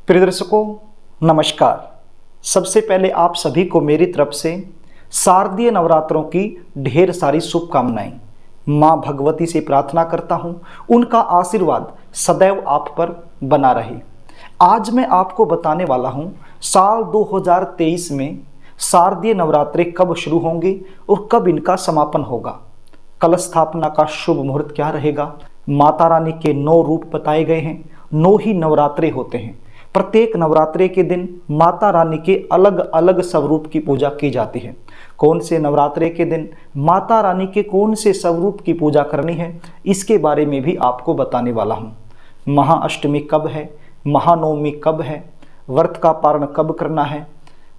प्रिय दर्शकों, नमस्कार। सबसे पहले आप सभी को मेरी तरफ से शारदीय नवरात्रों की ढेर सारी शुभकामनाएं। माँ भगवती से प्रार्थना करता हूँ उनका आशीर्वाद सदैव आप पर बना रहे। आज मैं आपको बताने वाला हूँ साल 2023 में शारदीय नवरात्रे कब शुरू होंगे और कब इनका समापन होगा। कलश स्थापना का शुभ मुहूर्त क्या रहेगा। माता रानी के 9 रूप बताए गए हैं। 9 ही नवरात्रे होते हैं। प्रत्येक नवरात्रे के दिन माता रानी के अलग अलग स्वरूप की पूजा की जाती है। कौन से नवरात्रे के दिन माता रानी के कौन से स्वरूप की पूजा करनी है, इसके बारे में भी आपको बताने वाला हूँ। महाअष्टमी कब है, महानवमी कब है, व्रत का पारण कब करना है,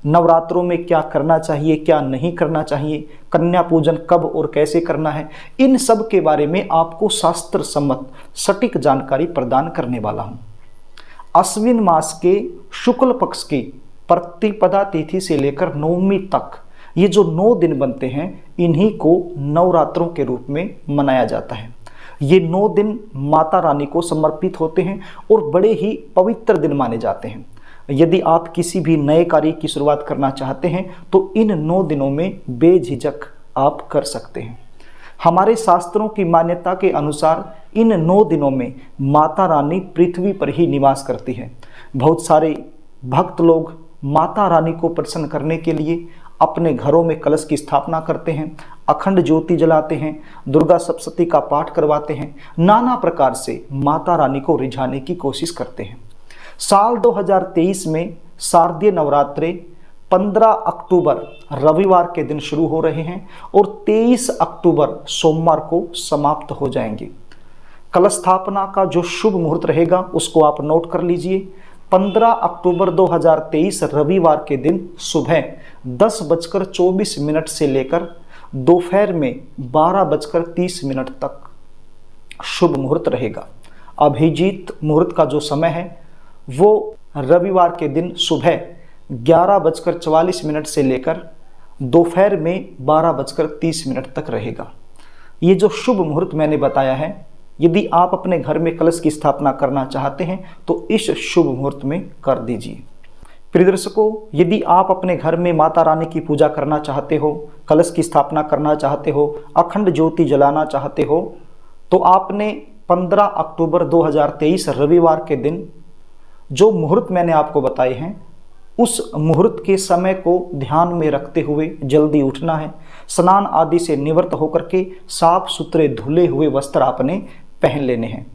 नवरात्रों में क्या करना चाहिए क्या नहीं करना चाहिए, कन्या पूजन कब और कैसे करना है, इन सब के बारे में आपको शास्त्र सम्मत सटीक जानकारी प्रदान करने वाला हूँ। अश्विन मास के शुक्ल पक्ष की प्रतिपदा तिथि से लेकर नवमी तक ये जो 9 दिन बनते हैं, इन्हीं को नवरात्रों के रूप में मनाया जाता है। ये 9 दिन माता रानी को समर्पित होते हैं और बड़े ही पवित्र दिन माने जाते हैं। यदि आप किसी भी नए कार्य की शुरुआत करना चाहते हैं तो इन 9 दिनों में बेझिझक आप कर सकते हैं। हमारे शास्त्रों की मान्यता के अनुसार इन 9 दिनों में माता रानी पृथ्वी पर ही निवास करती है। बहुत सारे भक्त लोग माता रानी को प्रसन्न करने के लिए अपने घरों में कलश की स्थापना करते हैं, अखंड ज्योति जलाते हैं, दुर्गा सप्तशती का पाठ करवाते हैं, नाना प्रकार से माता रानी को रिझाने की कोशिश करते हैं। साल 2023 में शारदीय नवरात्रे 15 अक्टूबर रविवार के दिन शुरू हो रहे हैं और 23 अक्टूबर सोमवार को समाप्त हो जाएंगे। कलश स्थापना का जो शुभ मुहूर्त रहेगा उसको आप नोट कर लीजिए। 15 अक्टूबर 2023 रविवार के दिन सुबह 10:24 से लेकर दोपहर में 12:30 तक शुभ मुहूर्त रहेगा। अभिजीत मुहूर्त का जो समय है वो रविवार के दिन सुबह 11:44 से लेकर दोपहर में 12:30 तक रहेगा। ये जो शुभ मुहूर्त मैंने बताया है, यदि आप अपने घर में कलश की स्थापना करना चाहते हैं तो इस शुभ मुहूर्त में कर दीजिए। प्रिय दर्शकों, यदि आप अपने घर में माता रानी की पूजा करना चाहते हो, कलश की स्थापना करना चाहते हो, अखंड ज्योति जलाना चाहते हो, तो आपने 15 अक्टूबर 2023 रविवार के दिन जो मुहूर्त मैंने आपको बताए हैं, उस मुहूर्त के समय को ध्यान में रखते हुए जल्दी उठना है। स्नान आदि से निवृत्त होकर के साफ सुथरे धुले हुए वस्त्र आपने पहन लेने हैं।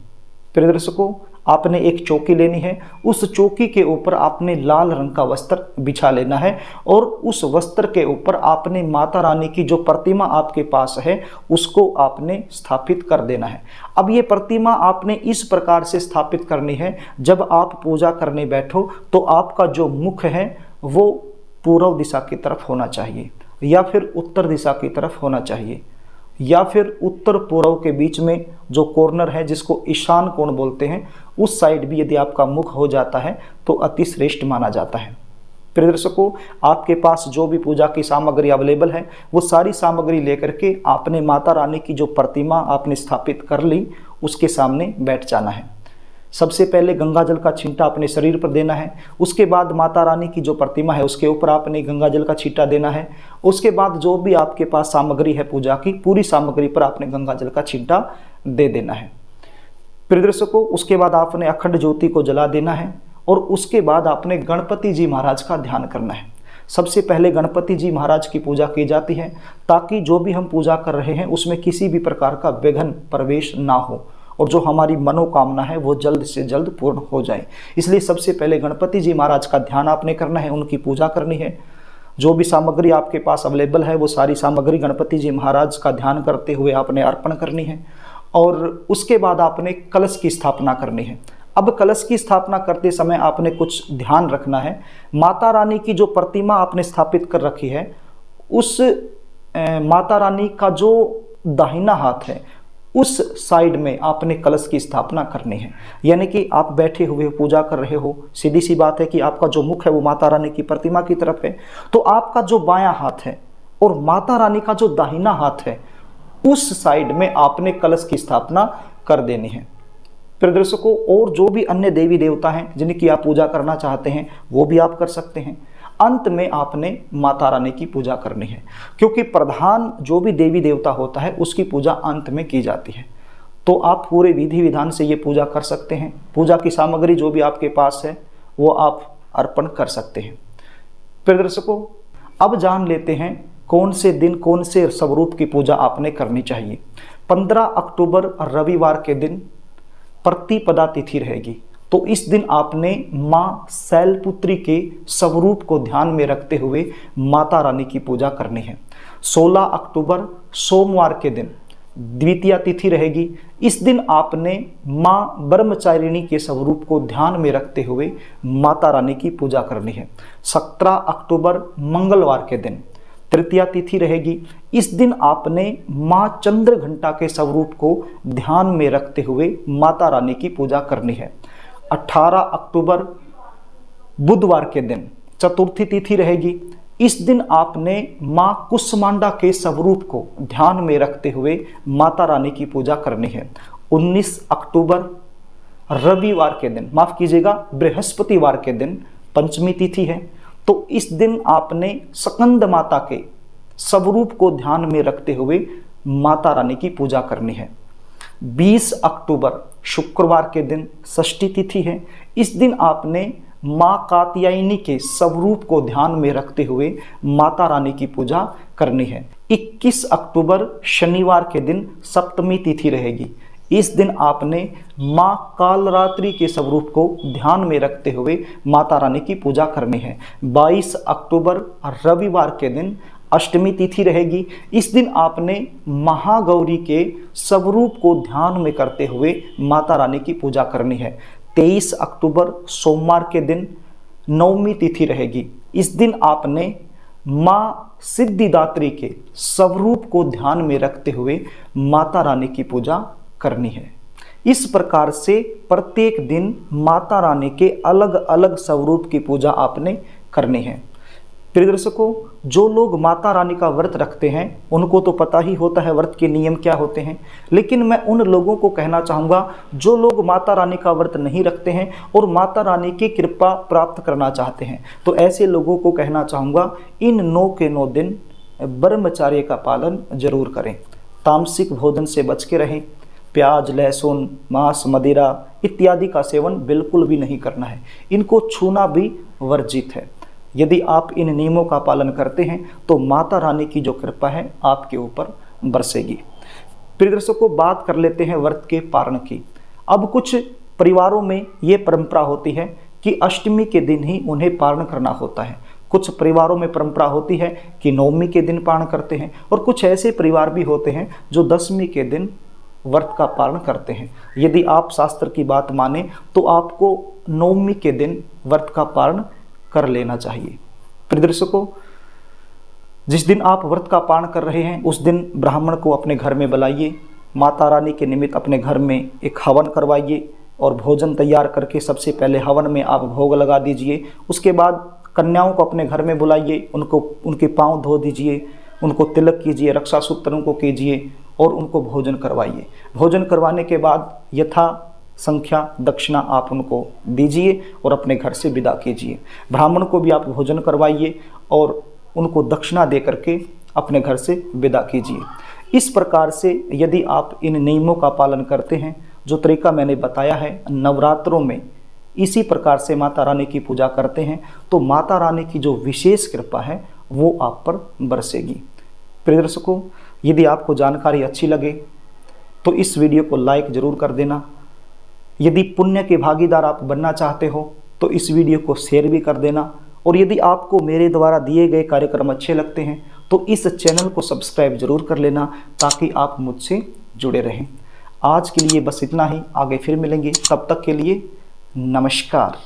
प्रिय दर्शकों, आपने एक चौकी लेनी है। उस चौकी के ऊपर आपने लाल रंग का वस्त्र बिछा लेना है और उस वस्त्र के ऊपर आपने माता रानी की जो प्रतिमा आपके पास है उसको आपने स्थापित कर देना है। अब ये प्रतिमा आपने इस प्रकार से स्थापित करनी है, जब आप पूजा करने बैठो तो आपका जो मुख है वो पूर्व दिशा की तरफ होना चाहिए या फिर उत्तर दिशा की तरफ होना चाहिए या फिर उत्तर पूर्व के बीच में जो कॉर्नर है जिसको ईशान कोण बोलते हैं, उस साइड भी यदि आपका मुख हो जाता है तो अति श्रेष्ठ माना जाता है। प्रिय दर्शकों, आपके पास जो भी पूजा की सामग्री अवेलेबल है वो सारी सामग्री लेकर के आपने माता रानी की जो प्रतिमा आपने स्थापित कर ली उसके सामने बैठ जाना है। सबसे पहले गंगा जल का छींटा अपने शरीर पर देना है। उसके बाद माता रानी की जो प्रतिमा है उसके ऊपर आपने गंगा जल का छींटा देना है। उसके बाद जो भी आपके पास सामग्री है पूजा की, पूरी सामग्री पर आपने गंगा जल का छींटा दे देना है। प्रिय दर्शकों, उसके बाद आपने अखंड ज्योति को जला देना है और उसके बाद आपने गणपति जी महाराज का ध्यान करना है। सबसे पहले गणपति जी महाराज की पूजा की जाती है ताकि जो भी हम पूजा कर रहे हैं उसमें किसी भी प्रकार का विघ्न प्रवेश ना हो और जो हमारी मनोकामना है वो जल्द से जल्द पूर्ण हो जाए। इसलिए सबसे पहले गणपति जी महाराज का ध्यान आपने करना है, उनकी पूजा करनी है। जो भी सामग्री आपके पास अवेलेबल है वो सारी सामग्री गणपति जी महाराज का ध्यान करते हुए आपने अर्पण करनी है और उसके बाद आपने कलश की स्थापना करनी है। अब कलश की स्थापना करते समय आपने कुछ ध्यान रखना है। माता रानी की जो प्रतिमा आपने स्थापित कर रखी है उस माता रानी का जो दाहिना हाथ है उस साइड में आपने कलश की स्थापना करनी है। यानी कि आप बैठे हुए पूजा कर रहे हो, सीधी सी बात है कि आपका जो मुख है वो माता रानी की प्रतिमा की तरफ है, तो आपका जो बायां हाथ है और माता रानी का जो दाहिना हाथ है उस साइड में आपने कलश की स्थापना कर देनी है। प्रिय दर्शकों, और जो भी अन्य देवी देवता हैं जिनकी आप पूजा करना चाहते हैं वो भी आप कर सकते हैं। अंत में आपने माता रानी की पूजा करनी है, क्योंकि प्रधान जो भी देवी देवता होता है उसकी पूजा अंत में की जाती है। तो आप पूरे विधि विधान से ये पूजा कर सकते हैं। पूजा की सामग्री जो भी आपके पास है वो आप अर्पण कर सकते हैं। प्रिय दर्शकों, अब जान लेते हैं कौन से दिन कौन से स्वरूप की पूजा आपने करनी चाहिए। 15 अक्टूबर रविवार के दिन प्रतिपदा तिथि रहेगी, तो इस दिन आपने माँ शैलपुत्री के स्वरूप को ध्यान में रखते हुए माता रानी की पूजा करनी है। 16 अक्टूबर सोमवार के दिन द्वितीया तिथि रहेगी। इस दिन आपने माँ ब्रह्मचारिणी के स्वरूप को ध्यान में रखते हुए माता रानी की पूजा करनी है। 17 अक्टूबर मंगलवार के दिन तृतीया तिथि रहेगी। इस दिन आपने माँ चंद्रघंटा के स्वरूप को ध्यान में रखते हुए माता रानी की पूजा करनी है। 18 अक्टूबर बुधवार के दिन चतुर्थी तिथि रहेगी। इस दिन आपने माँ कुष्मांडा के स्वरूप को ध्यान में रखते हुए माता रानी की पूजा करनी है। 19 अक्टूबर रविवार के दिन, माफ कीजिएगा बृहस्पतिवार के दिन पंचमी तिथि है, तो इस दिन आपने स्कंद माता के स्वरूप को ध्यान में रखते हुए माता रानी की पूजा करनी है। 20 अक्टूबर शुक्रवार के दिन षष्ठी तिथि है। इस दिन आपने माँ कात्यायनी के स्वरूप को ध्यान में रखते हुए माता रानी की पूजा करनी है। 21 अक्टूबर शनिवार के दिन सप्तमी तिथि रहेगी। इस दिन आपने माँ कालरात्रि के स्वरूप को ध्यान में रखते हुए माता रानी की पूजा करनी है। 22 अक्टूबर रविवार के दिन अष्टमी तिथि रहेगी। इस दिन आपने महागौरी के स्वरूप को ध्यान में करते हुए माता रानी की पूजा करनी है। 23 अक्टूबर सोमवार के दिन नवमी तिथि रहेगी। इस दिन आपने माँ सिद्धिदात्री के स्वरूप को ध्यान में रखते हुए माता रानी की पूजा करनी है। इस प्रकार से प्रत्येक दिन माता रानी के अलग अलग स्वरूप की पूजा आपने करनी है। प्रिय दर्शकों, जो लोग माता रानी का व्रत रखते हैं उनको तो पता ही होता है व्रत के नियम क्या होते हैं, लेकिन मैं उन लोगों को कहना चाहूँगा जो लोग माता रानी का व्रत नहीं रखते हैं और माता रानी की कृपा प्राप्त करना चाहते हैं, तो ऐसे लोगों को कहना चाहूँगा इन 9 के 9 दिन ब्रह्मचर्य का पालन जरूर करें। तामसिक भोजन से बच के रहें। प्याज, लहसुन, मांस, मदिरा इत्यादि का सेवन बिल्कुल भी नहीं करना है। इनको छूना भी वर्जित है। यदि आप इन नियमों का पालन करते हैं तो माता रानी की जो कृपा है आपके ऊपर बरसेगी। प्रिय दर्शकों, बात कर लेते हैं व्रत के पारण की। अब कुछ परिवारों में ये परंपरा होती है कि अष्टमी के दिन ही उन्हें पारण करना होता है। कुछ परिवारों में परंपरा होती है कि नवमी के दिन पारण करते हैं, और कुछ ऐसे परिवार भी होते हैं जो 10वीं के दिन व्रत का पारण करते हैं। यदि आप शास्त्र की बात माने तो आपको नवमी के दिन व्रत का पारण कर लेना चाहिए। प्रिय दर्शकों, जिस दिन आप व्रत का पारण कर रहे हैं उस दिन ब्राह्मण को अपने घर में बुलाइए। माता रानी के निमित्त अपने घर में एक हवन करवाइए और भोजन तैयार करके सबसे पहले हवन में आप भोग लगा दीजिए। उसके बाद कन्याओं को अपने घर में बुलाइए, उनके पाँव धो दीजिए, उनको तिलक कीजिए, रक्षा सूत्र उनको कीजिए और उनको भोजन करवाइए। भोजन करवाने के बाद यथा संख्या दक्षिणा आप उनको दीजिए और अपने घर से विदा कीजिए। ब्राह्मण को भी आप भोजन करवाइए और उनको दक्षिणा दे करके अपने घर से विदा कीजिए। इस प्रकार से यदि आप इन नियमों का पालन करते हैं, जो तरीका मैंने बताया है, नवरात्रों में इसी प्रकार से माता रानी की पूजा करते हैं, तो माता रानी की जो विशेष कृपा है वो आप पर बरसेगी। प्रिय दर्शकों, यदि आपको जानकारी अच्छी लगे तो इस वीडियो को लाइक जरूर कर देना। यदि पुण्य के भागीदार आप बनना चाहते हो तो इस वीडियो को शेयर भी कर देना। और यदि आपको मेरे द्वारा दिए गए कार्यक्रम अच्छे लगते हैं तो इस चैनल को सब्सक्राइब जरूर कर लेना, ताकि आप मुझसे जुड़े रहें। आज के लिए बस इतना ही, आगे फिर मिलेंगे, तब तक के लिए नमस्कार।